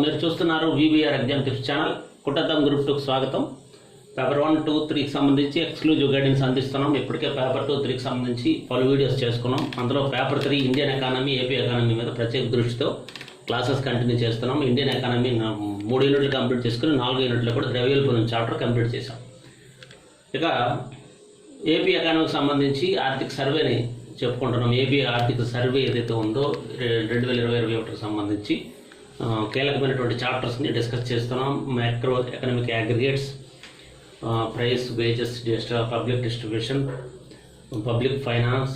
మీరు చూస్తున్నారు VBR exam tips channel. కుట్టద్దం గ్రూప్ 2కి స్వాగతం. పేపర్ 1, 2, 3కి సంబంధించి ఎక్స్క్లూజివ్ గైడెన్స్ అందిస్తున్నాం. ఇప్పటికే పేపర్ 2, 3కి సంబంధించి పలు వీడియోస్ చేసుకున్నాం. అందులో paper 3 Indian economy, AP economy మీద ప్రత్యేక దృష్టితో క్లాసెస్ కంటిన్యూ చేస్తున్నాం. ఇండియన్ ఎకానమీ 3 యూనిట్లు కంప్లీట్ చేసుకుని 4 యూనిట్లు కూడా ద్రవ్యోల్బణం చాప్టర్ కంప్లీట్ చేశాం. ఇక ఏపీ ఎకానమీకి సంబంధించి ఆర్థిక సర్వేని చెప్పుకుంటున్నాం. ఏపీ ఆర్థిక సర్వే ఏదైతే ఉందో 2020-2021కి సంబంధించి కీలకమైనటువంటి చాప్టర్స్ని డిస్కస్ చేస్తున్నాం. Macro economic aggregates, price, wages, public distribution, public finance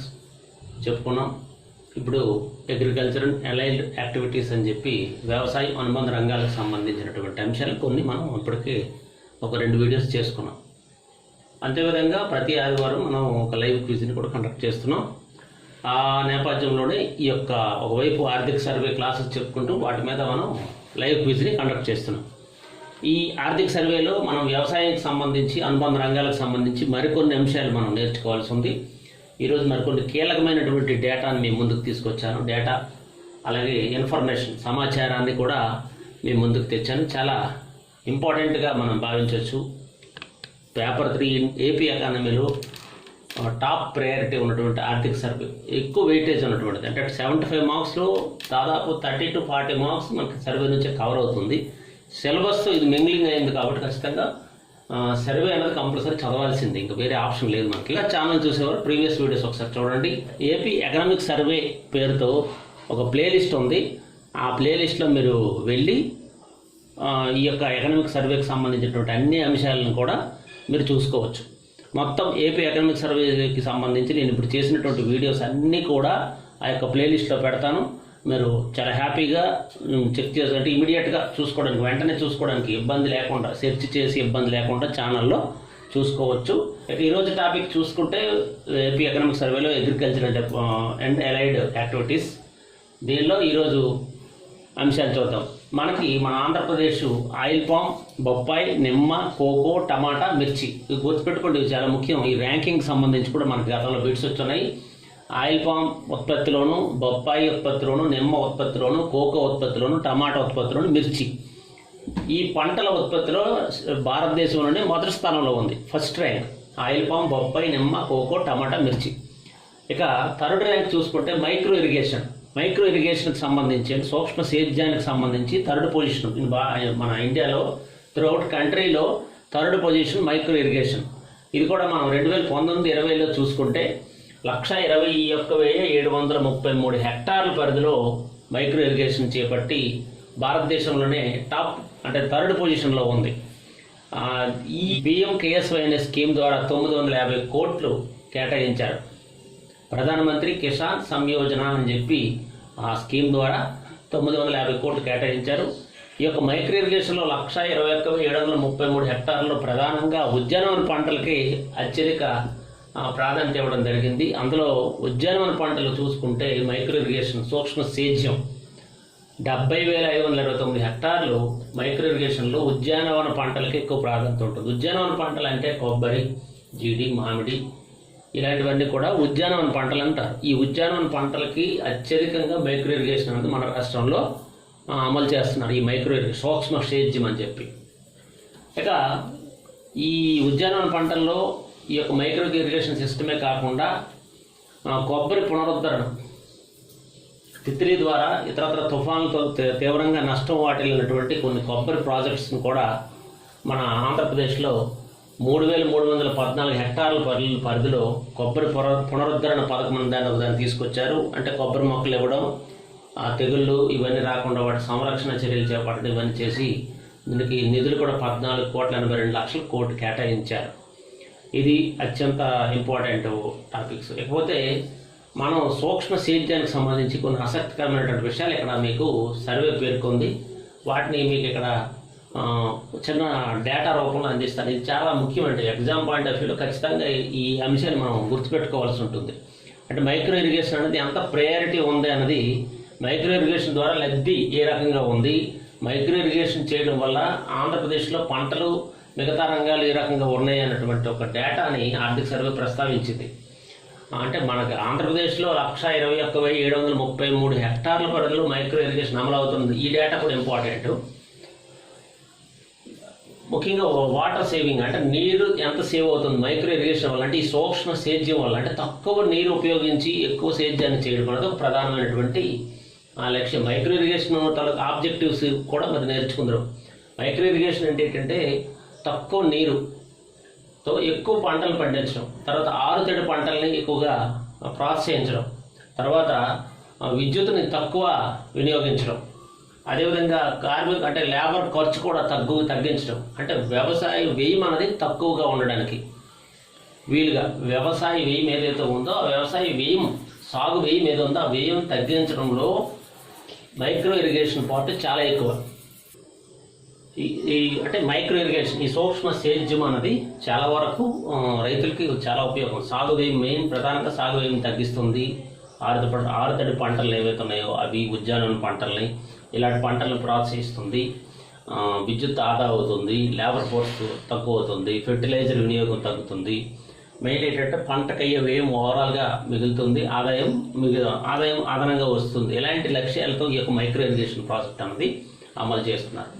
చెప్పుకున్నాం. ఇప్పుడు అగ్రికల్చర్ అండ్ అలైడ్ యాక్టివిటీస్ అని చెప్పి వ్యవసాయం అనుబంధ రంగాలకు సంబంధించినటువంటి అంశాలు కొన్ని మనం ఇప్పటికీ ఒక 2 వీడియోస్ చేసుకున్నాం. అంతేవిధంగా ప్రతి ఆదివారం మనం ఒక లైవ్ క్విజ్ని కూడా కండక్ట్ చేస్తున్నాం. ఆ నేపథ్యంలోనే ఈ యొక్క ఒకవైపు ఆర్థిక సర్వే క్లాసెస్ చెప్పుకుంటూ వాటి మీద మనం లైవ్ క్విజ్ని కండక్ట్ చేస్తున్నాం. ఈ ఆర్థిక సర్వేలో మనం వ్యవసాయానికి సంబంధించి, అనుబంధ రంగాలకు సంబంధించి మరికొన్ని అంశాలు మనం నేర్చుకోవాల్సి ఉంది. ఈరోజు మరికొన్ని కీలకమైనటువంటి డేటాను మీ ముందుకు తీసుకొచ్చాను. డేటా అలాగే ఇన్ఫర్మేషన్, సమాచారాన్ని కూడా మీ ముందుకు తెచ్చాను. చాలా ఇంపార్టెంట్గా మనం భావించవచ్చు. పేపర్ 3 ఏపీ ఎకానమీలో టాప్ ప్రయారిటీ ఉన్నటువంటి ఆర్థిక సర్వే, ఎక్కువ వెయిటేజ్ ఉన్నటువంటిది. అంటే 75 మార్క్స్లో దాదాపు 30 to 40 మార్క్స్ మనకి సర్వే నుంచే కవర్ అవుతుంది. సిలబస్ ఇది మింగ్లింగ్ అయింది కాబట్టి ఖచ్చితంగా సర్వే అనేది కంపల్సరీ చదవాల్సింది, ఇంకా వేరే ఆప్షన్ లేదు మనకి. ఇలా ఛానల్ చూసేవారు ప్రీవియస్ వీడియోస్ ఒకసారి చూడండి. ఏపీ ఎకనామిక్ సర్వే పేరుతో ఒక ప్లేలిస్ట్ ఉంది. ఆ ప్లేలిస్ట్లో మీరు వెళ్ళి ఈ యొక్క ఎకనామిక్ సర్వేకి సంబంధించినటువంటి అన్ని అంశాలను కూడా మీరు చూసుకోవచ్చు. మొత్తం ఏపీ ఎకనామిక్ సర్వేకి సంబంధించి నేను ఇప్పుడు చేసినటువంటి వీడియోస్ అన్నీ కూడా ఆ యొక్క ప్లేలిస్ట్లో పెడతాను. మీరు చాలా హ్యాపీగా చెక్ చేసి, అంటే ఇమీడియట్గా చూసుకోవడానికి, వెంటనే చూసుకోవడానికి ఇబ్బంది లేకుండా, సెర్చ్ చేసి ఇబ్బంది లేకుండా ఛానల్లో చూసుకోవచ్చు. ఈరోజు టాపిక్ చూసుకుంటే ఏపీ ఎకనామిక్ సర్వేలో అగ్రికల్చర్ అండ్ అలైడ్ యాక్టివిటీస్. దీనిలో ఈరోజు అంశాలు చూద్దాం. మన ఆంధ్రప్రదేశ్ ఆయిల్ పామ్, బొప్పాయి, నిమ్మ, కోకో, టమాటా, మిర్చి. ఇది గుర్తుపెట్టుకోండి, ఇది చాలా ముఖ్యం. ఈ ర్యాంకింగ్ సంబంధించి కూడా మనకి గతంలో బిట్స్ వచ్చున్నాయి. ఆయిల్ పామ్ ఉత్పత్తిలోను, బొప్పాయి ఉత్పత్తిలోను, నిమ్మ ఉత్పత్తిలోను, కోకో ఉత్పత్తిలోను, టమాటా ఉత్పత్తిలోను, మిర్చి. ఈ పంటల ఉత్పత్తిలో భారతదేశంలోనే మొదటి స్థానంలో ఉంది. ఫస్ట్ ర్యాంక్ ఆయిల్ పామ్, బొప్పాయి, నిమ్మ, కోకో, టమాటా, మిర్చి. ఇక థర్డ్ ర్యాంక్ చూసుకుంటే మైక్రో ఇరిగేషన్కి సంబంధించి, సూక్ష్మ సేద్యానికి సంబంధించి థర్డ్ పొజిషన్. మన ఇండియాలో త్రూఅవుట్ కంట్రీలో థర్డ్ పొజిషన్ మైక్రో ఇరిగేషన్. ఇది కూడా మనం 2019-20లో చూసుకుంటే 121,733 హెక్టార్ల పరిధిలో మైక్రో ఇరిగేషన్ చేపట్టి భారతదేశంలోనే టాప్, అంటే థర్డ్ పొజిషన్లో ఉంది. ఈ PMKSY అనే స్కీమ్ ద్వారా 950 కోట్లు కేటాయించారు. ప్రధానమంత్రి కిసాన్ సంయోజన అని చెప్పి ఆ స్కీమ్ ద్వారా 950 కోట్లు కేటాయించారు. ఈ యొక్క మైక్రో ఇరిగేషన్లో 121,733 హెక్టార్లలో ప్రధానంగా ఉద్యానవన పంటలకి అత్యధిక ప్రాధాన్యత ఇవ్వడం జరిగింది. అందులో ఉద్యానవన పంటలు చూసుకుంటే మైక్రో ఇరిగేషన్, సూక్ష్మ సేద్యం 70,529 హెక్టార్లు మైక్రో ఇరిగేషన్లో ఉద్యానవన పంటలకి ఎక్కువ ప్రాధాన్యత ఉంటుంది. ఉద్యానవన పంటలు అంటే కొబ్బరి, జీడి, మామిడి ఇలాంటివన్నీ కూడా ఉద్యానవన పంటలు అంటారు. ఈ ఉద్యానవన పంటలకి అత్యధికంగా మైక్రో ఇరిగేషన్ అనేది మన రాష్ట్రంలో అమలు చేస్తున్నారు. ఈ మైక్రో ఇరిగేషన్, సూక్ష్మ సేద్యం అని చెప్పి. ఇక ఈ ఉద్యానవన పంటల్లో ఈ యొక్క మైక్రో ఇరిగేషన్ సిస్టమే కాకుండా కొబ్బరి పునరుద్ధరణ, తిత్లీ ద్వారా ఇతరత్ర తుఫాన్లతో తీవ్రంగా నష్టం వాటిల్లినటువంటి కొన్ని కొబ్బరి ప్రాజెక్ట్స్ని కూడా మన ఆంధ్రప్రదేశ్లో 3,314 హెక్టార్ల పరిధిలో కొబ్బరి పునరుద్ధరణ పథకం దాన్ని తీసుకొచ్చారు. అంటే కొబ్బరి మొక్కలు ఇవ్వడం, తెగుళ్ళు ఇవన్నీ రాకుండా వాటి సంరక్షణ చర్యలు చేపట్టడం, ఇవన్నీ చేసి దీనికి నిధులు కూడా 14,82 కోట్లు కేటాయించారు. ఇది అత్యంత ఇంపార్టెంట్ టాపిక్స్. ఇకపోతే మనం సూక్ష్మ సేద్యానికి సంబంధించి కొన్ని ఆసక్తికరమైనటువంటి విషయాలు ఇక్కడ మీకు సర్వే పేర్కొంది. వాటిని మీకు ఇక్కడ చిన్న డేటా రూపంలో అందిస్తాను. ఇది చాలా ముఖ్యమండి. ఎగ్జామ్ పాయింట్ ఆఫ్ వ్యూలో ఖచ్చితంగా ఈ అంశాన్ని మనం గుర్తుపెట్టుకోవాల్సి ఉంటుంది. అంటే మైక్రో ఇరిగేషన్ అనేది ఎంత ప్రయారిటీ ఉంది అన్నది, మైక్రో ఇరిగేషన్ ద్వారా లబ్ధి ఏ రకంగా ఉంది, మైక్రో ఇరిగేషన్ చేయడం వల్ల ఆంధ్రప్రదేశ్లో పంటలు, మిగతా రంగాలు ఏ రకంగా ఉన్నాయి అన్నటువంటి ఒక డేటాని ఆర్థిక సర్వే ప్రస్తావించింది. అంటే మనకి ఆంధ్రప్రదేశ్లో 1,21,733 హెక్టార్ల పరిధిలో మైక్రో ఇరిగేషన్ అమలు అవుతుంది. ఈ డేటా కూడా ఇంపార్టెంట్. ముఖ్యంగా వాటర్ సేవింగ్ అంటే నీరు ఎంత సేవ్ అవుతుంది మైక్రో ఇరిగేషన్ వల్ల, అంటే ఈ సూక్ష్మ సేద్యం వల్ల, అంటే తక్కువ నీరు ఉపయోగించి ఎక్కువ సేద్యాన్ని చేయడం అనేది ఒక ప్రధానమైనటువంటి లక్ష్యం. మైక్రో ఇరిగేషన్ తాలూకు ఆబ్జెక్టివ్స్ కూడా మరి నేర్చుకుందరు. మైక్రో ఇరిగేషన్ అంటే ఏంటంటే తక్కువ నీరుతో ఎక్కువ పంటలు పండించడం, తర్వాత ఆరుతడి పంటల్ని ఎక్కువగా ప్రోత్సహించడం, తర్వాత విద్యుత్తుని తక్కువ వినియోగించడం, అదేవిధంగా కార్మిక అంటే లేబర్ ఖర్చు కూడా తగ్గించడం, అంటే వ్యవసాయ వ్యయం అనేది తక్కువగా ఉండడానికి వీలుగా వ్యవసాయ వ్యయం ఏదైతే ఉందో ఆ వ్యవసాయ వ్యయం సాగు వ్యయం ఏదో ఉందో ఆ వ్యయం తగ్గించడంలో మైక్రో ఇరిగేషన్ పార్ట్ చాలా ఎక్కువ. ఈ అంటే మైక్రో ఇరిగేషన్ ఈ సూక్ష్మ సేద్యం అనేది చాలా వరకు రైతులకి చాలా ఉపయోగం. సాగు వ్యయం మెయిన్ ప్రధానంగా సాగు వ్యయం తగ్గిస్తుంది. ఆరుతడి పంటలు ఏవైతే ఉన్నాయో అవి ఉద్యానవన పంటల్ని ఇలాంటి పంటలను ప్రోత్సహిస్తుంది. విద్యుత్ ఆదా అవుతుంది, లేబర్ ఫోర్స్ తక్కువ అవుతుంది, ఫెర్టిలైజర్ వినియోగం తగ్గుతుంది. మెయిన్ ఏంటంటే పంటకయ్యే వ్యయం ఓవరాల్గా మిగులుతుంది, ఆదాయం అదనంగా వస్తుంది. ఇలాంటి లక్ష్యాలతో ఈ యొక్క మైక్రో ఇరిగేషన్ ప్రాజెక్ట్ అనేది అమలు చేస్తున్నారు.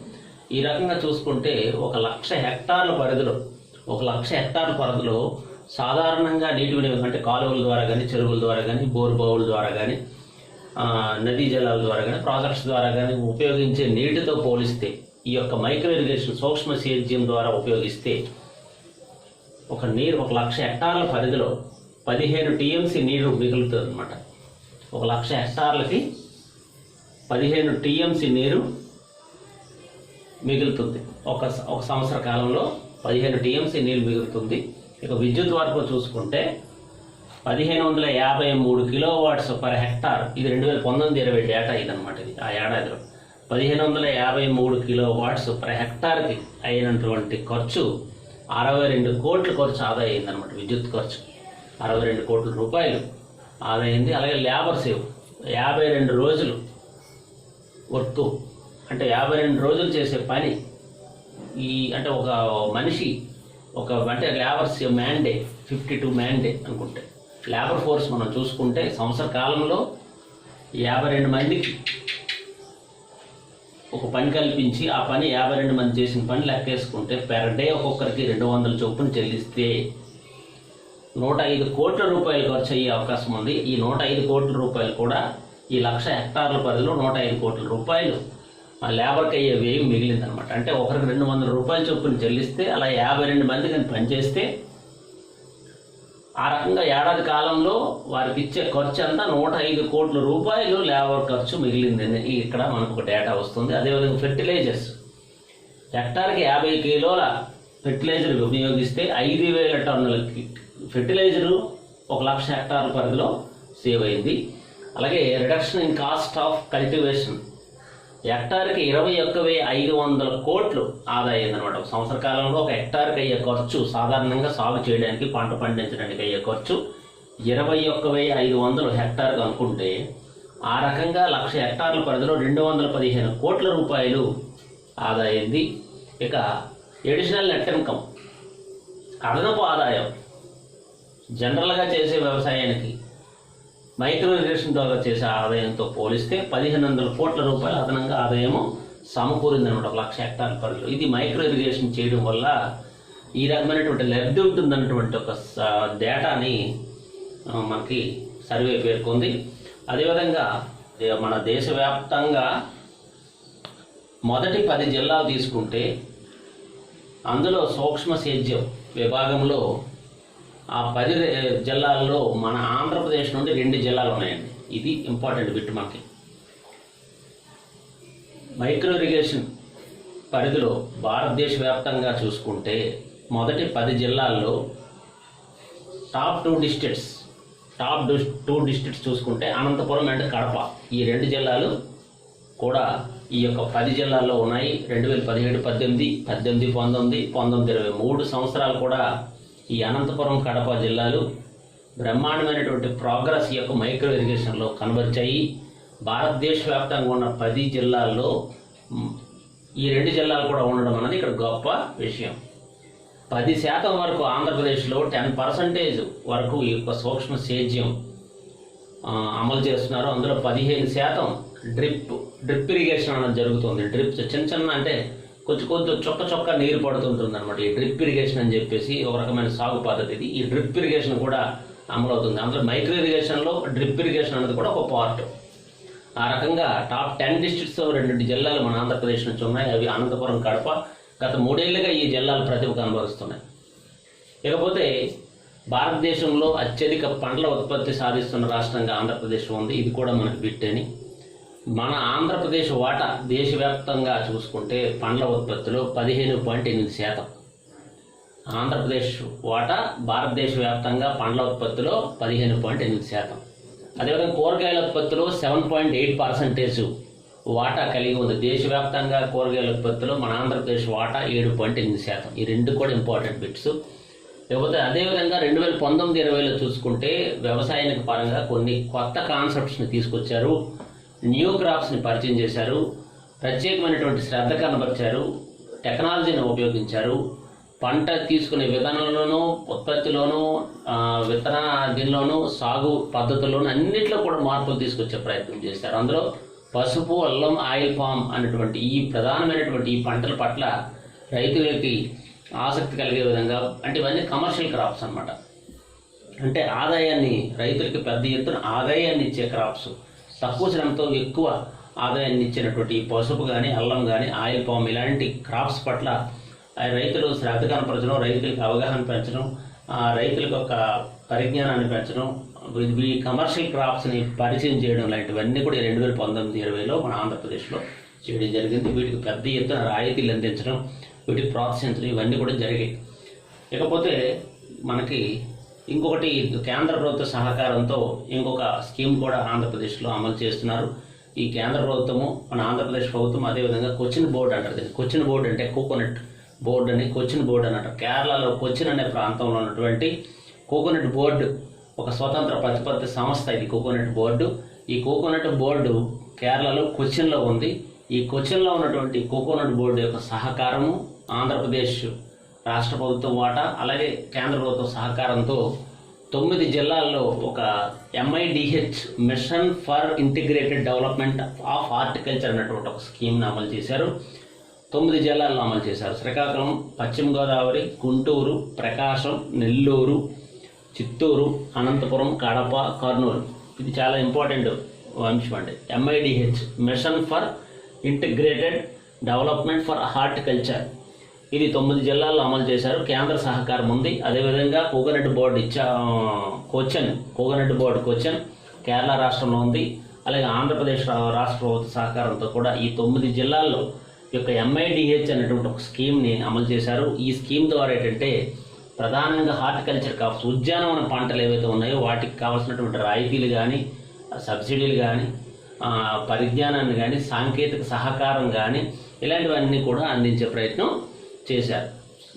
ఈ రకంగా చూసుకుంటే 1,00,000 హెక్టార్ల పరిధిలో సాధారణంగా నీటి వినియోగం అంటే కాలువల ద్వారా కానీ, చెరువుల ద్వారా కానీ, బోర్ బావుల ద్వారా కానీ, నదీ జలాల ద్వారా కానీ, ప్రాజెక్ట్స్ ద్వారా కానీ ఉపయోగించే నీటితో పోలిస్తే ఈ యొక్క మైక్రో ఇరిగేషన్ సూక్ష్మ సేద్యం ద్వారా ఉపయోగిస్తే 1,00,000 హెక్టార్ల పరిధిలో 15 టీఎంసీ నీరు మిగులుతుంది అనమాట. 1,00,000 హెక్టార్లకి 15 టీఎంసీ నీరు మిగులుతుంది. ఒక సంవత్సర కాలంలో 15 టీఎంసీ నీరు మిగులుతుంది. ఇక విద్యుత్ వరకు చూసుకుంటే 1,553 కిలోవాట్స్ పర్ హెక్టార్. ఇది 2019-20 డేటా ఇదనమాట. ఇది ఆ ఏడాదిలో 1,553 కిలోవాట్స్ పర్ హెక్టార్కి అయినటువంటి ఖర్చు 62 కోట్ల ఖర్చు ఆదా అయిందనమాట. విద్యుత్ ఖర్చు 62 కోట్ల రూపాయలు ఆదా అయింది. అలాగే లేబర్ సేవ్ 52 రోజులు వర్క్ అంటే 52 రోజులు చేసే పని అంటే ఒక మనిషి అంటే labours man day 52 man day అనుకుంటే లేబర్ ఫోర్స్ మనం చూసుకుంటే సంవత్సర కాలంలో 52 మందికి ఒక పని కల్పించి ఆ పని 52 మంది చేసిన పని లెక్కేసుకుంటే పెర్ డే ఒక్కొక్కరికి 200 చొప్పున చెల్లిస్తే 105 కోట్ల రూపాయలు ఖర్చు అయ్యే అవకాశం ఉంది. ఈ 105 కోట్ల రూపాయలు కూడా ఈ 1,00,000 హెక్టార్ల పరిధిలో 105 కోట్ల రూపాయలు ఆ లేబర్కి అయ్యే వ్యయం మిగిలిందనమాట. అంటే ఒకరికి 200 రూపాయలు చొప్పున చెల్లిస్తే అలా 52 మంది కానీ పనిచేస్తే ఆ రకంగా ఏడాది కాలంలో వారికి ఇచ్చే ఖర్చు అంతా 105 కోట్ల రూపాయలు లేబర్ ఖర్చు మిగిలిందని ఇక్కడ మనకు ఒక డేటా వస్తుంది. అదేవిధంగా ఫెర్టిలైజర్స్ హెక్టార్కి 50 కిలోల ఫెర్టిలైజర్ వినియోగిస్తే 5,000 టన్నుల ఫెర్టిలైజరు 1,00,000 హెక్టార్ల పరిధిలో సేవ్ అయింది. అలాగే reduction in cost of cultivation హెక్టార్కి 21,500 కోట్లు ఆదా అయిందనమాట. ఒక సంవత్సర కాలంలో ఒక హెక్టార్కి అయ్యే ఖర్చు సాధారణంగా సాగు చేయడానికి పంట పండించడానికి అయ్యే ఖర్చు 21,500 హెక్టార్కి అనుకుంటే ఆ రకంగా 1,00,000 హెక్టార్ల పరిధిలో 215 కోట్ల రూపాయలు ఆదా అయింది. ఇక ఎడిషనల్ నెట్ ఇన్కమ్ అదనపు ఆదాయం జనరల్గా చేసే వ్యవసాయానికి మైక్రో ఇరిగేషన్ ద్వారా చేసే ఆదాయంతో పోలిస్తే 1,500 కోట్ల రూపాయలు అదనంగా ఆదాయము సమకూరిందనమాట 1,00,000 హెక్టార్ల పరిధిలో. ఇది మైక్రో ఇరిగేషన్ చేయడం వల్ల ఈ రకమైనటువంటి లబ్ధి ఉంటుందన్నటువంటి ఒక డేటాని మనకి సర్వే పేర్కొంది. అదేవిధంగా మన దేశవ్యాప్తంగా మొదటి 10 జిల్లాలు తీసుకుంటే అందులో సూక్ష్మ సేద్యం విభాగంలో ఆ 10 జిల్లాల్లో మన ఆంధ్రప్రదేశ్ నుండి 2 జిల్లాలు ఉన్నాయండి. ఇది ఇంపార్టెంట్ బిట్. మనకి మైక్రో ఇరిగేషన్ పరిధిలో భారతదేశ వ్యాప్తంగా చూసుకుంటే మొదటి 10 జిల్లాల్లో టాప్ 2 డిస్ట్రిక్ట్స్ చూసుకుంటే అనంతపురం అండ్ కడప ఈ 2 జిల్లాలు కూడా ఈ యొక్క 10 జిల్లాల్లో ఉన్నాయి. 2017, 18, 19, 19, 23 సంవత్సరాలు కూడా ఈ అనంతపురం కడప జిల్లాలు బ్రహ్మాండమైనటువంటి ప్రోగ్రెస్ ఈ యొక్క మైక్రో ఇరిగేషన్లో కనబరిచాయి. భారతదేశ వ్యాప్తంగా ఉన్న 10 జిల్లాల్లో ఈ 2 జిల్లాలు కూడా ఉండడం అనేది ఇక్కడ గొప్ప విషయం. 10% వరకు ఆంధ్రప్రదేశ్లో 10% వరకు ఈ యొక్క సూక్ష్మ సేద్యం అమలు చేస్తున్నారు. అందులో 15% డ్రిప్ ఇరిగేషన్ అనేది జరుగుతుంది. డ్రిప్స్ చిన్న అంటే కొంచెం చొక్క నీరు పడుతుంటుంది అనమాట. ఈ డ్రిప్ ఇరిగేషన్ అని చెప్పేసి ఒక రకమైన సాగు పద్ధతి ఇది. ఈ డ్రిప్ ఇరిగేషన్ కూడా అమలు అవుతుంది. అందులో మైక్రో ఇరిగేషన్లో డ్రిప్ ఇరిగేషన్ అనేది కూడా ఒక పార్ట్. ఆ రకంగా టాప్ 10 డిస్ట్రిక్ట్స్ 2 జిల్లాలు మన ఆంధ్రప్రదేశ్ నుంచి ఉన్నాయి. అవి అనంతపురం, కడప. గత 3 ఏళ్లుగా ఈ జిల్లాలు ప్రతిభ కనబరుస్తున్నాయి. ఇకపోతే భారతదేశంలో అత్యధిక పండ్ల ఉత్పత్తి సాధిస్తున్న రాష్ట్రంగా ఆంధ్రప్రదేశ్ ఉంది. ఇది కూడా మనకు బిట్టేని. మన ఆంధ్రప్రదేశ్ వాటా దేశవ్యాప్తంగా చూసుకుంటే పండ్ల ఉత్పత్తిలో 15.8%. ఆంధ్రప్రదేశ్ వాటా భారతదేశ వ్యాప్తంగా పండ్ల ఉత్పత్తిలో 15.8%. అదేవిధంగా కూరగాయల ఉత్పత్తిలో 7.8% వాటా కలిగి ఉంది. దేశవ్యాప్తంగా కూరగాయల ఉత్పత్తిలో మన ఆంధ్రప్రదేశ్ వాటా 7.8%. ఈ రెండు కూడా ఇంపార్టెంట్ బిట్స్. లేకపోతే అదేవిధంగా 2019-20లో చూసుకుంటే వ్యవసాయానికి పరంగా కొన్ని కొత్త కాన్సెప్ట్స్ని తీసుకొచ్చారు. న్యూ క్రాప్స్ని పరిచయం చేశారు. ప్రత్యేకమైనటువంటి శ్రద్ధ కనబరిచారు. టెక్నాలజీని ఉపయోగించారు. పంట తీసుకునే విధానంలోనూ, ఉత్పత్తిలోనూ, విత్తన దీనిలోనూ, సాగు పద్ధతుల్లోనూ అన్నింటిలో కూడా మార్పులు తీసుకొచ్చే ప్రయత్నం చేశారు. అందులో పసుపు, అల్లం, ఆయిల్ పామ్ అనేటువంటి ఈ ప్రధానమైనటువంటి ఈ పంటల పట్ల రైతులకి ఆసక్తి కలిగే విధంగా, అంటే ఇవన్నీ కమర్షియల్ క్రాప్స్ అన్నమాట. అంటే ఆదాయాన్ని, రైతులకి పెద్ద ఎత్తున ఆదాయాన్ని ఇచ్చే క్రాప్స్, తక్కువ శ్రమతో ఎక్కువ ఆదాయాన్ని ఇచ్చినటువంటి పసుపు కానీ, అల్లం కానీ, ఆయిల్ పామ్ ఇలాంటి క్రాప్స్ పట్ల రైతులు శ్రద్ధ కనపరచడం, రైతులకు అవగాహన పెంచడం, రైతులకు ఒక పరిజ్ఞానాన్ని పెంచడం, ఈ కమర్షియల్ క్రాప్స్ని పరిచయం చేయడం లాంటివన్నీ కూడా 2019-20లో మన ఆంధ్రప్రదేశ్లో చేయడం జరిగింది. వీటికి పెద్ద ఎత్తున రాయితీలు అందించడం, వీటికి ప్రోత్సహించడం ఇవన్నీ కూడా జరిగాయి. ఇకపోతే మనకి ఇంకొకటి కేంద్ర ప్రభుత్వ సహకారంతో ఇంకొక స్కీమ్ కూడా ఆంధ్రప్రదేశ్లో అమలు చేస్తున్నారు. ఈ కేంద్ర ప్రభుత్వము, మన ఆంధ్రప్రదేశ్ ప్రభుత్వం, అదేవిధంగా కొచ్చిన్ బోర్డు అంటారు దీన్ని. కొచ్చిన్ బోర్డు అంటే కోకోనట్ బోర్డు అని, కొచ్చిన్ బోర్డు అని అంటారు. కేరళలో కొచ్చిన్ అనే ప్రాంతంలో ఉన్నటువంటి కోకోనట్ బోర్డు ఒక స్వతంత్ర ప్రతిపత్తి సంస్థ ఇది, కోకోనట్ బోర్డు. ఈ కోకోనట్ బోర్డు కేరళలో కొచ్చిన్లో ఉంది. ఈ కొచ్చిన్లో ఉన్నటువంటి కోకోనట్ బోర్డు యొక్క సహకారము ఆంధ్రప్రదేశ్ రాష్ట్ర ప్రభుత్వం వాటా, అలాగే కేంద్ర ప్రభుత్వం సహకారంతో 9 జిల్లాల్లో ఒక MIDH mission for integrated development of horticulture అన్నటువంటి ఒక స్కీమ్ని అమలు చేశారు. 9 జిల్లాల్లో అమలు చేశారు. శ్రీకాకుళం, పశ్చిమ గోదావరి, గుంటూరు, ప్రకాశం, నెల్లూరు, చిత్తూరు, అనంతపురం, కడప, కర్నూలు. ఇది చాలా ఇంపార్టెంట్ అంశం అండి. MIDH mission for integrated development for horticulture. ఇది 9 జిల్లాల్లో అమలు చేశారు. కేంద్ర సహకారం ఉంది. అదేవిధంగా coconut board coconut board Cochin Kerala రాష్ట్రంలో ఉంది. అలాగే ఆంధ్రప్రదేశ్ రాష్ట్ర ప్రభుత్వ సహకారంతో కూడా ఈ 9 జిల్లాల్లో యొక్క MIDH అనేటువంటి ఒక స్కీమ్ని అమలు చేశారు. ఈ స్కీమ్ ద్వారా ఏంటంటే ప్రధానంగా హార్టికల్చర్ క్రాప్స్, ఉద్యానవన పంటలు ఏవైతే ఉన్నాయో వాటికి కావాల్సినటువంటి రాయితీలు కానీ, సబ్సిడీలు కానీ, పరిజ్ఞానాన్ని కానీ, సాంకేతిక సహకారం కానీ ఇలాంటివన్నీ కూడా అందించే ప్రయత్నం చేశారు.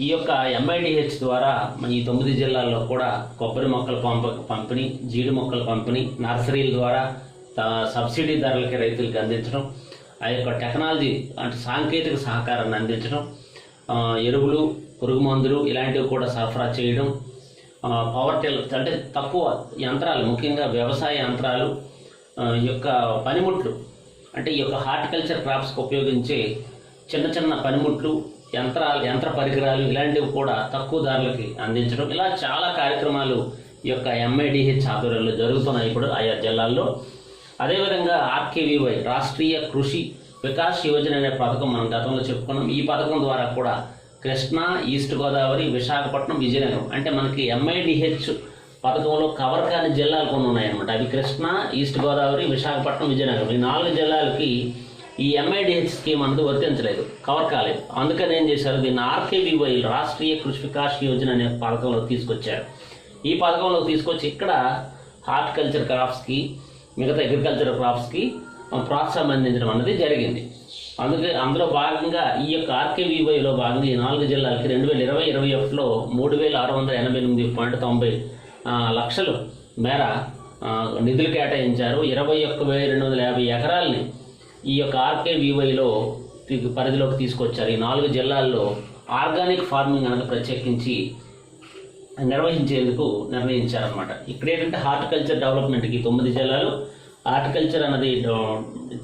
ఈ యొక్క MIDH ద్వారా ఈ 9 జిల్లాల్లో కూడా కొబ్బరి మొక్కల పంపిణీ, జీడి మొక్కల పంపిణీ, నర్సరీల ద్వారా సబ్సిడీ ధరలకి రైతులకు అందించడం, ఆ యొక్క టెక్నాలజీ అంటే సాంకేతిక సహకారాన్ని అందించడం, ఎరువులు, పురుగు మందులు ఇలాంటివి కూడా సరఫరా చేయడం, పవర్ టిల్లర్స్ అంటే తక్కువ యంత్రాలు, ముఖ్యంగా వ్యవసాయ యంత్రాలు, యొక్క పనిముట్లు అంటే ఈ యొక్క హార్టికల్చర్ క్రాప్స్కి ఉపయోగించే చిన్న పనిముట్లు, యంత్ర పరికరాలు ఇలాంటివి కూడా తక్కువ ధరలకి అందించడం, ఇలా చాలా కార్యక్రమాలు ఈ యొక్క MIDH ఆధ్వర్యంలో జరుగుతున్నాయి ఇప్పుడు ఆయా జిల్లాల్లో. అదేవిధంగా RKVY రాష్ట్రీయ కృషి వికాస్ యోజన అనే పథకం మనం గతంలో చెప్పుకున్నాం. ఈ పథకం ద్వారా కూడా కృష్ణా, ఈస్ట్ గోదావరి, విశాఖపట్నం, విజయనగరం అంటే మనకి MIDH పథకంలో కవర్ కాని జిల్లాలు కొన్ని ఉన్నాయన్నమాట. అవి కృష్ణా, ఈస్ట్ గోదావరి, విశాఖపట్నం, విజయనగరం. ఈ 4 జిల్లాలకి ఈ MIDH స్కీమ్ అనేది వర్తించలేదు, కవర్ కాలేదు. అందుకని ఏం చేశారు, దీన్ని RKVY రాష్ట్రీయ కృషి వికాస్ యోజన అనే పథకంలో తీసుకొచ్చారు. ఈ పథకంలో తీసుకొచ్చి ఇక్కడ హార్టికల్చర్ క్రాప్స్కి, మిగతా అగ్రికల్చర్ క్రాప్స్కి ప్రోత్సాహం అందించడం అన్నది జరిగింది. అందులో భాగంగా ఈ యొక్క RKVYలో భాగంగా ఈ 4 జిల్లాలకి 2020-21లో 3,688.90 లక్షలు మేర నిధులు కేటాయించారు. 21,250 ఎకరాలని ఈ యొక్క RKVYలో పరిధిలోకి తీసుకొచ్చారు. ఈ 4 జిల్లాల్లో ఆర్గానిక్ ఫార్మింగ్ అనేది ప్రత్యేకించి నిర్వహించేందుకు నిర్ణయించారనమాట. ఇక్కడ ఏంటంటే హార్టికల్చర్ డెవలప్మెంట్కి 9 జిల్లాలు హార్టికల్చర్ అనేది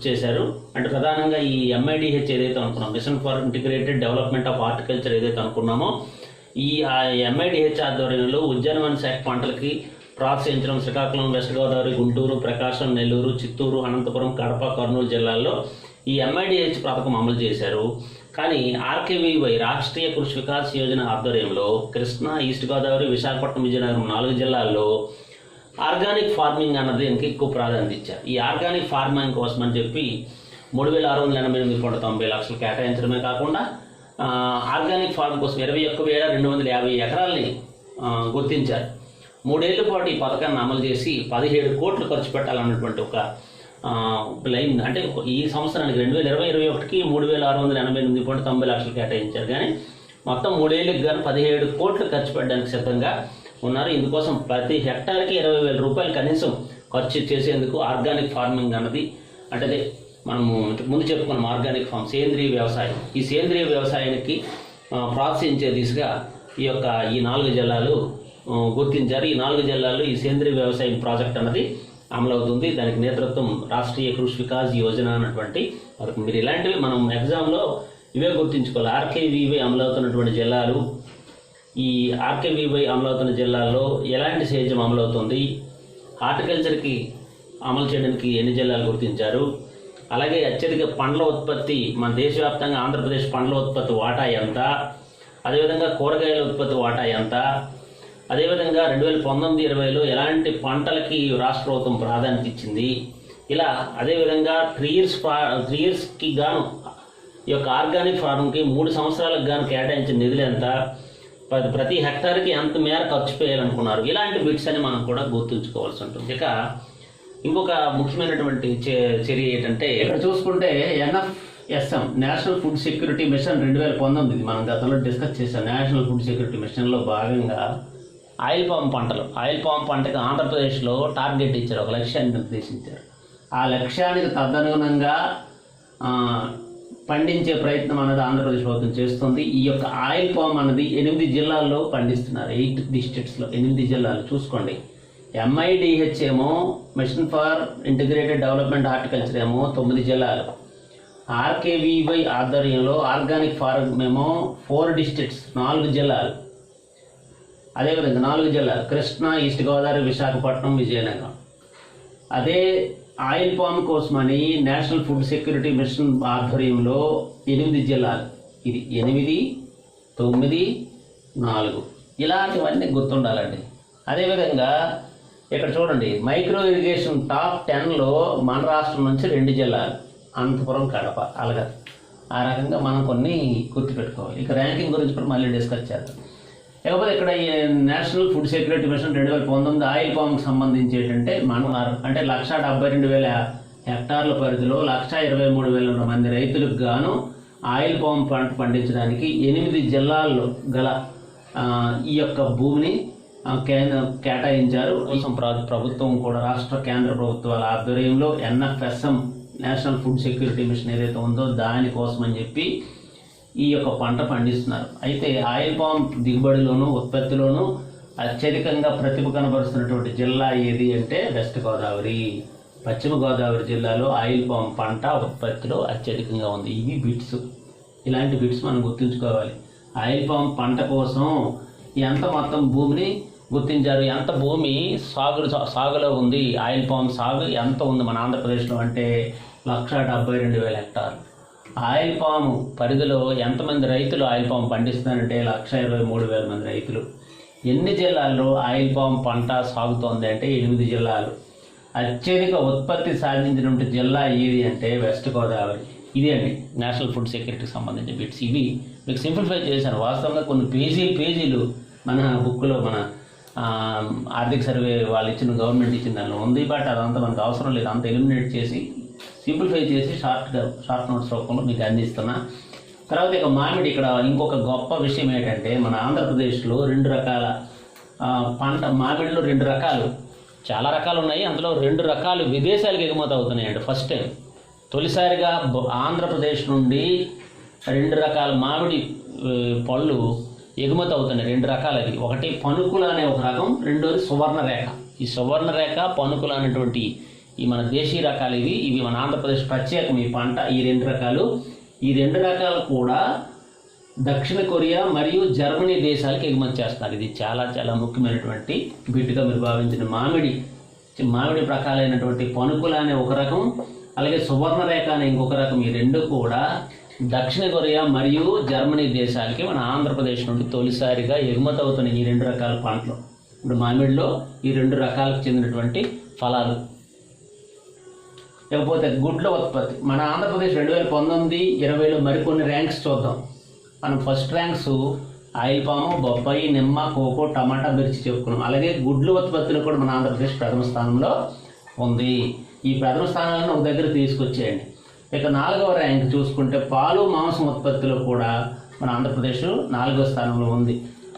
చేశారు. అంటే ప్రధానంగా ఈ MIDH ఏదైతే అనుకున్నాం, mission for integrated development of horticulture ఏదైతే అనుకున్నామో, ఈ MIDH ఆధ్వర్యంలో ఉద్యానవన శాఖ పంటలకి ప్రోత్సహించడం శ్రీకాకుళం, వెస్ట్ గోదావరి, గుంటూరు, ప్రకాశం, నెల్లూరు, చిత్తూరు, అనంతపురం, కడప, కర్నూలు జిల్లాల్లో ఈ MIDH పథకం అమలు చేశారు. కానీ RKVY రాష్ట్రీయ కృషి వికాస్ యోజన ఆధ్వర్యంలో కృష్ణా, ఈస్ట్ గోదావరి, విశాఖపట్నం, విజయనగరం 4 జిల్లాల్లో ఆర్గానిక్ ఫార్మింగ్ అన్నది ఎక్కువ ప్రాధాన్యత ఇచ్చారు. ఈ ఆర్గానిక్ ఫార్మింగ్ కోసం అని చెప్పి 3,688.90 లక్షలు కేటాయించడమే కాకుండా ఆర్గానిక్ ఫార్మ్ కోసం 21,250 ఎకరాలని గుర్తించారు. 3 ఏళ్ల పాటు ఈ పథకాన్ని అమలు చేసి 17 కోట్లు ఖర్చు పెట్టాలన్నటువంటి ఒక లైన్, అంటే ఈ సంవత్సరానికి 2020-21కి 3,688.90 లక్షలు కేటాయించారు. కానీ మొత్తం 3 ఏళ్ళకి కానీ 17 కోట్లు ఖర్చు పెట్టడానికి సిద్ధంగా ఉన్నారు. ఇందుకోసం ప్రతి హెక్టార్కి 20,000 రూపాయలు కనీసం ఖర్చు చేసేందుకు ఆర్గానిక్ ఫార్మింగ్ అన్నది, అంటే మనము ముందు చెప్పుకున్నాం ఆర్గానిక్ ఫార్మ్, సేంద్రీయ వ్యవసాయం. ఈ సేంద్రీయ వ్యవసాయానికి ప్రోత్సహించే దిశగా ఈ 4 జిల్లాలు గుర్తించారు. ఈ 4 జిల్లాల్లో ఈ సేంద్రీయ వ్యవసాయం ప్రాజెక్ట్ అన్నది అమలవుతుంది. దానికి నేతృత్వం రాష్ట్రీయ కృషి వికాస్ యోజన అన్నటువంటి పథకం. మీరు ఇలాంటివి మనం ఎగ్జామ్లో ఇవే గుర్తించుకోవాలి. RKVY అమలవుతున్నటువంటి జిల్లాలు, ఈ RKVY అమలవుతున్న జిల్లాల్లో ఎలాంటి సేద్యం అమలవుతుంది, హార్టికల్చర్కి అమలు చేయడానికి ఎన్ని జిల్లాలు గుర్తించారు, అలాగే అత్యధిక పండ్ల ఉత్పత్తి మన దేశవ్యాప్తంగా ఆంధ్రప్రదేశ్ పండ్ల ఉత్పత్తి వాటా ఎంత, అదేవిధంగా కూరగాయల ఉత్పత్తి వాటా ఎంత, అదేవిధంగా 2019-20లో ఎలాంటి పంటలకి రాష్ట్ర ప్రభుత్వం ప్రాధాన్యత ఇచ్చింది, ఇలా అదేవిధంగా 3 ఇయర్స్కి గాను ఈ యొక్క ఆర్గానిక్ ఫార్మ్కి 3 సంవత్సరాలకు గాను కేటాయించిన నిధులు ఎంత, ప్రతి హెక్టార్కి ఎంత మేర ఖర్చు చేయాలనుకున్నారు, ఇలాంటి బిట్స్ అని మనం కూడా గుర్తుంచుకోవాల్సి ఉంటుంది. ఇక ఇంకొక ముఖ్యమైనటువంటి చర్య ఏంటంటే, ఇక్కడ చూసుకుంటే NFSM national food security mission 2019 మనం గతంలో డిస్కస్ చేసాం. నేషనల్ ఫుడ్ సెక్యూరిటీ మిషన్లో భాగంగా ఆయిల్ పామ్ పంటకి ఆంధ్రప్రదేశ్లో టార్గెట్ ఇచ్చారు, ఒక లక్ష్యాన్ని నిర్దేశించారు. ఆ లక్ష్యానికి తదనుగుణంగా పండించే ప్రయత్నం అనేది ఆంధ్రప్రదేశ్ ప్రభుత్వం చేస్తుంది. ఈ యొక్క ఆయిల్ పామ్ అన్నది 8 జిల్లాల్లో పండిస్తున్నారు. 8 డిస్ట్రిక్ట్స్లో 8 జిల్లాలు చూసుకోండి. MIDH ఏమో mission for integrated development horticulture ఏమో 9 జిల్లాలు, RKVY ఆధ్వర్యంలో ఆర్గానిక్ ఫార్మ్ ఏమో 4 డిస్ట్రిక్ట్స్ 4 జిల్లాలు, అదేవిధంగా 4 జిల్లాలు కృష్ణా, ఈస్ట్ గోదావరి, విశాఖపట్నం, విజయనగరం. అదే ఆయిల్ పామ్ కోసమని నేషనల్ ఫుడ్ సెక్యూరిటీ మిషన్ ఆధ్వర్యంలో 8 జిల్లాలు, ఇది 8, 9, 4 ఇలాంటివన్నీ గుర్తుండాలండి. అదేవిధంగా ఇక్కడ చూడండి, మైక్రో ఇరిగేషన్ టాప్ 10లో మన రాష్ట్రం నుంచి 2 జిల్లాలు, అనంతపురం, కడప. అలాగే ఆ రకంగా మనం కొన్ని గుర్తుపెట్టుకోవాలి. ఇక ర్యాంకింగ్ గురించి కూడా మళ్ళీ డిస్కస్ చేద్దాం. లేకపోతే ఇక్కడ ఈ national food security mission 2019 oil పామ్కి సంబంధించి ఏంటంటే అంటే 172,000 హెక్టార్ల పరిధిలో 123,000 మంది రైతులకు గాను ఆయిల్ పామ్ పంట పండించడానికి 8 జిల్లాల్లో గల ఈ యొక్క భూమిని కేటాయించారు. ప్రభుత్వం కూడా రాష్ట్ర కేంద్ర ప్రభుత్వాల ఆధ్వర్యంలో NFSM national food security machine ఏదైతే ఉందో దానికోసం అని చెప్పి ఈ యొక్క పంట పండిస్తున్నారు. అయితే ఆయిల్ పామ్ దిగుబడిలోను ఉత్పత్తిలోనూ అత్యధికంగా ప్రతిభ కనబరుస్తున్నటువంటి జిల్లా ఏది అంటే వెస్ట్ గోదావరి, పశ్చిమ గోదావరి జిల్లాలో ఆయిల్ పామ్ పంట ఉత్పత్తిలో అత్యధికంగా ఉంది. ఇవి బిట్స్, ఇలాంటి బిట్స్ మనం గుర్తుంచుకోవాలి. ఆయిల్ పామ్ పంట కోసం ఎంత మొత్తం భూమిని గుర్తించారు, ఎంత భూమి సాగులో ఉంది, ఆయిల్ పామ్ సాగు ఎంత ఉంది మన ఆంధ్రప్రదేశ్లో అంటే 172,000 హెక్టార్లు. ఆయిల్ పామ్ పరిధిలో ఎంతమంది రైతులు ఆయిల్ పామ్ పండిస్తున్నారంటే 123,000 మంది రైతులు. ఎన్ని జిల్లాల్లో ఆయిల్ పామ్ పంట సాగుతోంది అంటే 8 జిల్లాలు. అత్యధిక ఉత్పత్తి సాధించినటువంటి జిల్లా ఏది అంటే వెస్ట్ గోదావరి. ఇది అండి నేషనల్ ఫుడ్ సెక్యూరిటీకి సంబంధించిన బిట్స్. ఇవి మీకు సింప్లిఫై చేశాను. వాస్తవంగా కొన్ని పేజీలు మన బుక్లో మన ఆర్థిక సర్వే వాళ్ళు ఇచ్చిన గవర్నమెంట్ ఇచ్చిన దానిలో ఉంది. బట్ అదంతా మనకు అవసరం లేదు. అంత ఎలిమినేట్ చేసి సింప్లిఫై చేసి షార్ట్ నోట్స్ రూపంలో మీకు అందిస్తున్నా. తర్వాత ఇక మామిడి, ఇక్కడ ఇంకొక గొప్ప విషయం ఏంటంటే మన ఆంధ్రప్రదేశ్లో 2 రకాల పంట మామిడిలో 2 రకాలు, చాలా రకాలు ఉన్నాయి. అందులో 2 రకాలు విదేశాలకు ఎగుమతి అవుతున్నాయండి. ఫస్ట్ టైం తొలిసారిగా ఆంధ్రప్రదేశ్ నుండి 2 రకాల మామిడి పళ్ళు ఎగుమతి అవుతున్నాయి. 2 రకాలు అవి. ఒకటి పనుకుల అనే ఒక రకం, రెండోది సువర్ణరేఖ. ఈ సువర్ణరేఖ, పనుకుల అనేటువంటి ఈ మన దేశీయ రకాలు ఇవి మన ఆంధ్రప్రదేశ్ ప్రత్యేకం ఈ పంట. ఈ 2 రకాలు, ఈ 2 రకాలు కూడా దక్షిణ కొరియా మరియు జర్మనీ దేశాలకు ఎగుమతి చేస్తారు. ఇది చాలా చాలా ముఖ్యమైనటువంటి బిట్టుగా మీరు భావించిన మామిడి రకాలైనటువంటి పనుకుల అనే ఒక రకం, అలాగే సువర్ణరేఖ అనే ఇంకొక రకం, ఈ 2 కూడా దక్షిణ కొరియా మరియు జర్మనీ దేశాలకి మన ఆంధ్రప్రదేశ్ నుండి తొలిసారిగా ఎగుమతి అవుతున్న ఈ 2 రకాల పంటలు. ఇప్పుడు మామిడిలో ఈ 2 రకాలకు చెందినటువంటి ఫలాలు. లేకపోతే గుడ్ల ఉత్పత్తి. మన ఆంధ్రప్రదేశ్ 2019-20లో మరికొన్ని ర్యాంక్స్ చూద్దాం. మనం ఫస్ట్ ర్యాంక్స్ ఆయిల్ పాము, బొప్పాయి, నిమ్మ, కోకో, టమాటా, మిర్చి చెప్పుకున్నాం. అలాగే గుడ్ల ఉత్పత్తిలో కూడా మన ఆంధ్రప్రదేశ్ ప్రథమ స్థానంలో ఉంది. ఈ ప్రథమ స్థానాలను ఒక దగ్గర తీసుకొచ్చేయండి. ఇక 4వ ర్యాంక్ చూసుకుంటే పాలు, మాంసం ఉత్పత్తిలో కూడా మన ఆంధ్రప్రదేశ్ 4వ స్థానంలో ఉంది.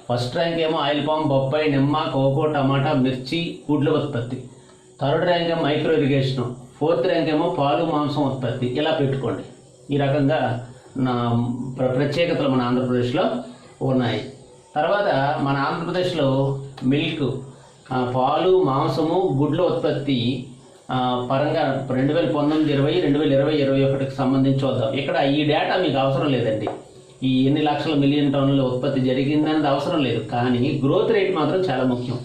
ఫస్ట్ ర్యాంక్ ఏమో ఆయిల్ పామ్, బొప్పాయి, నిమ్మ, కోకో, టమాటా, మిర్చి, గుడ్ల ఉత్పత్తి. 3rd ర్యాంక్ ఏమో మైక్రో ఇరిగేషన్. 4th ర్యాంక్ ఏమో పాలు, మాంసం ఉత్పత్తి. ఇలా పెట్టుకోండి. ఈ రకంగా ప్రత్యేకతలు మన ఆంధ్రప్రదేశ్లో ఉన్నాయి. తర్వాత మన ఆంధ్రప్రదేశ్లో మిల్క్, పాలు, మాంసము, గుడ్ల ఉత్పత్తి పరంగా 2019-20, 2020-21కి సంబంధించి చూద్దాం. ఇక్కడ ఈ డేటా మీకు అవసరం లేదండి. ఈ ఎన్ని లక్షల మిలియన్ టన్నుల ఉత్పత్తి జరిగిందనేది అవసరం లేదు. కానీ గ్రోత్ రేట్ మాత్రం చాలా ముఖ్యం.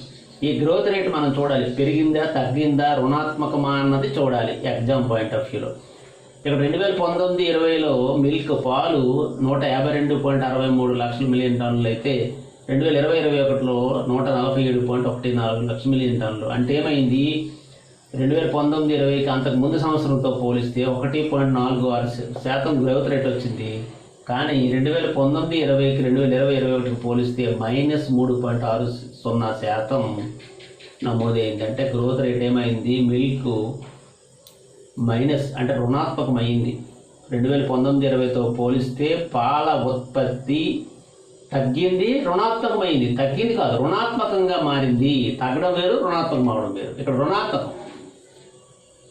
ఈ గ్రోత్ రేట్ మనం చూడాలి. పెరిగిందా, తగ్గిందా, రుణాత్మకమా అన్నది చూడాలి ఎగ్జామ్ పాయింట్ ఆఫ్ వ్యూలో. ఇక్కడ 2019-20లో మిల్క్, పాలు 152.63 లక్షల మిలియన్ టన్నులు అయితే 2020-21లో 147.14 లక్షల మిలియన్ టన్నులు. అంటే ఏమైంది, 2019-20కి అంతకు ముందు సంవత్సరంతో పోలిస్తే 1.46% గ్రోత్ రేట్ వచ్చింది. కానీ 2019-20కి 2020-21కి పోలిస్తే -3.60% నమోదైంది. అంటే గ్రోత్ రేట్ ఏమైంది, మిల్క్ మైనస్ అంటే రుణాత్మకమైంది. 2019-20తో పోలిస్తే పాల ఉత్పత్తి తగ్గింది, రుణాత్మకమైంది. తగ్గింది కాదు, రుణాత్మకంగా మారింది. తగ్గడం వేరు, రుణాత్మకం అవడం వేరు. ఇక్కడ రుణాత్మకం.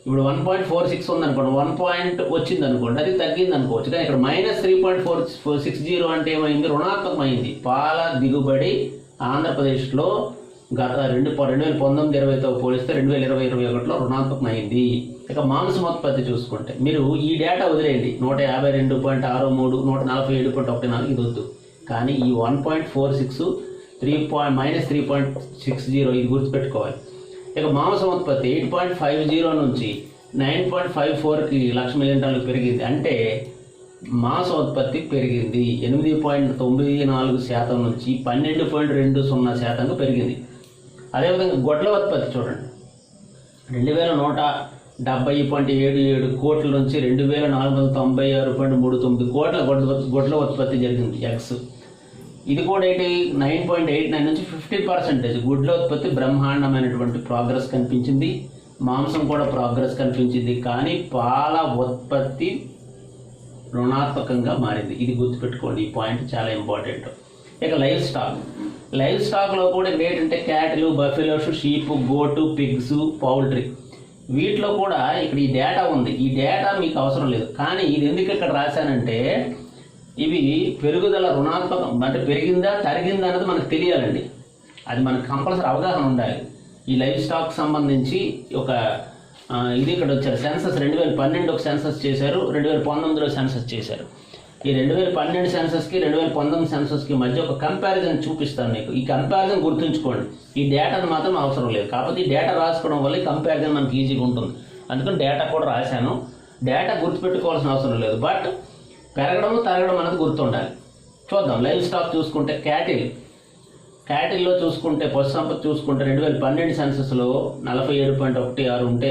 ఇప్పుడు 1.46 ఉందనుకోండి, 1 పాయింట్ వచ్చింది అనుకోండి, అది తగ్గింది అనుకోవచ్చు. కానీ ఇక్కడ -3.460 అంటే ఏమైంది, రుణాత్మకమైంది. పాల దిగుబడి ఆంధ్రప్రదేశ్లో గత 2019-20తో పోలిస్తే 2020-21లో రుణాత్మకమైంది. ఇక మాంసోత్పత్తి చూసుకుంటే మీరు ఈ డేటా వదిలేయండి. 152.63, 147.14 ఇది వద్దు. కానీ ఈ 1.46, -3.60 ఇది గుర్తుపెట్టుకోవాలి. ఇక మాంసోత్పత్తి 8.50 నుంచి 9.54కి లక్ష మిలియన్ టన్నులు పెరిగింది. అంటే మాంసోత్పత్తి పెరిగింది. 8.94% నుంచి 12.20% పెరిగింది. అదేవిధంగా గొడ్ల ఉత్పత్తి చూడండి. 2170.77 కోట్ల నుంచి 2496.39 కోట్ల గొడ్ల ఉత్పత్తి జరిగింది. ఎగ్స్ ఇది కూడా 9.89 నుంచి 50%. గుడ్ల ఉత్పత్తి బ్రహ్మాండమైనటువంటి ప్రోగ్రెస్ కనిపించింది. మాంసం కూడా ప్రోగ్రెస్ కనిపించింది. కానీ పాల ఉత్పత్తి రుణాత్మకంగా మారింది. ఇది గుర్తుపెట్టుకోండి. ఈ పాయింట్ చాలా ఇంపార్టెంట్. ఇక లైవ్ స్టాక్లో కూడా ఏంటంటే cattle, buffaloes, sheep, goat, pigs, poultry వీటిలో కూడా ఇక్కడ ఈ డేటా ఉంది. ఈ డేటా మీకు అవసరం లేదు. కానీ ఇది ఎందుకు ఇక్కడ రాశానంటే ఇవి పెరుగుదల రుణాత్మకం అంటే పెరిగిందా తరిగిందా అన్నది మనకు తెలియాలండి. అది మనకు కంపల్సరీ అవగాహన ఉండాలి. ఈ లైవ్ స్టాక్ సంబంధించి ఒక ఇది ఇక్కడ వచ్చారు. సెన్సస్ 2012 ఒక సెన్సస్ చేశారు, 2019లో సెన్సస్ చేశారు. ఈ 2012 సెన్సస్కి 2019 సెన్సస్కి మధ్య ఒక కంపారిజన్ చూపిస్తాను మీకు. ఈ కంపారిజన్ గుర్తుంచుకోండి. ఈ డేటాను మాత్రం అవసరం లేదు. కాకపోతే ఈ డేటా రాసుకోవడం వల్ల ఈ కంపారిజన్ మనకి ఈజీగా ఉంటుంది. అందుకని డేటా కూడా రాశాను. డేటా గుర్తుపెట్టుకోవాల్సిన అవసరం లేదు. బట్ పెరగడం తరగడం అనేది గుర్తుండాలి. చూద్దాం. లైవ్ స్టాక్ చూసుకుంటే క్యాటిల్లో చూసుకుంటే పశు సంపద చూసుకుంటే 2012 సెన్సస్లో 47.16 ఉంటే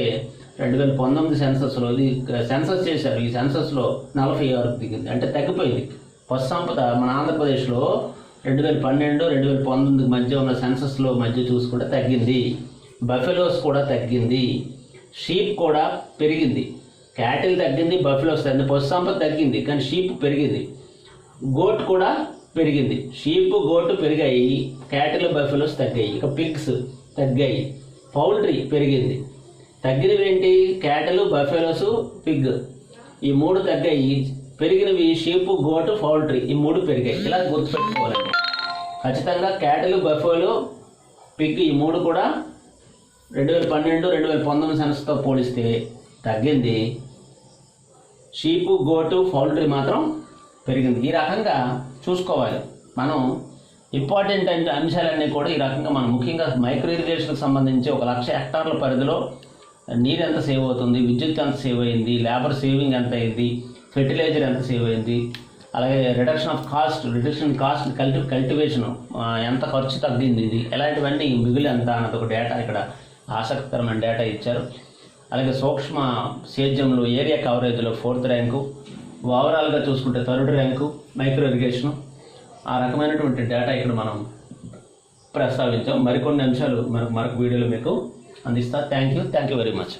2019 సెన్సస్లో ఇది సెన్సస్ చేశారు. ఈ సెన్సస్లో 46 దిగింది. అంటే తగ్గిపోయింది. పశు సంపద మన ఆంధ్రప్రదేశ్లో 2012-2019 మధ్య ఉన్న సెన్సస్లో మధ్య చూసుకుంటే తగ్గింది. బఫెలోస్ కూడా తగ్గింది. షీప్ కూడా పెరిగింది. క్యాటిల్ తగ్గింది, బఫెలోస్ తగ్గింది. పశు సంపద తగ్గింది కానీ షీప్ పెరిగింది. గోట్ కూడా పెరిగింది. షీప్, గోటు పెరిగాయి. క్యాటిల్, బఫెలోస్ తగ్గాయి. ఇక పిగ్స్ తగ్గాయి. పౌల్ట్రీ పెరిగింది. తగ్గినవి ఏంటి? క్యాటిల్, బఫెలోస్, పిగ్ ఈ 3 తగ్గాయి. పెరిగినవి షీపు, గోటు, పౌల్ట్రీ ఈ 3 పెరిగాయి. ఇలా గుర్తుపెట్టుకోవాలండి. ఖచ్చితంగా క్యాటిల్, బఫెలో, పిగ్ ఈ 3 కూడా 2012, 2019 సెన్సస్తో పోలిస్తే తగ్గింది. షీపు, గోటు, పౌల్ట్రీ మాత్రం పెరిగింది. ఈ రకంగా చూసుకోవాలి మనం. ఇంపార్టెంట్ అంశాలన్నీ కూడా ఈ రకంగా మనం ముఖ్యంగా మైక్రో ఇరిగేషన్కి సంబంధించి 1,00,000 హెక్టార్ల పరిధిలో నీరు ఎంత సేవ్ అవుతుంది, విద్యుత్ ఎంత సేవ్ అయింది, లేబర్ సేవింగ్ ఎంత అయింది, ఫెర్టిలైజర్ ఎంత సేవ్ అయింది, అలాగే రిడక్షన్ కాస్ట్ కల్టివేషన్ ఎంత ఖర్చు తగ్గింది, ఇది ఇలాంటివన్నీ మిగులు ఎంత అన్నది ఒక డేటా ఇక్కడ ఆసక్తికరమైన డేటా ఇచ్చారు. అలాగే సూక్ష్మ సేద్యంలో ఏరియా కవరేజ్లో 4th ర్యాంకు, ఓవరాల్గా చూసుకుంటే 3rd ర్యాంకు మైక్రో ఇరిగేషను. ఆ రకమైనటువంటి డేటా ఇక్కడ మనం ప్రస్తావించాం. మరికొన్ని అంశాలు మరొక వీడియోలో మీకు అందిస్తా. Thank you very much.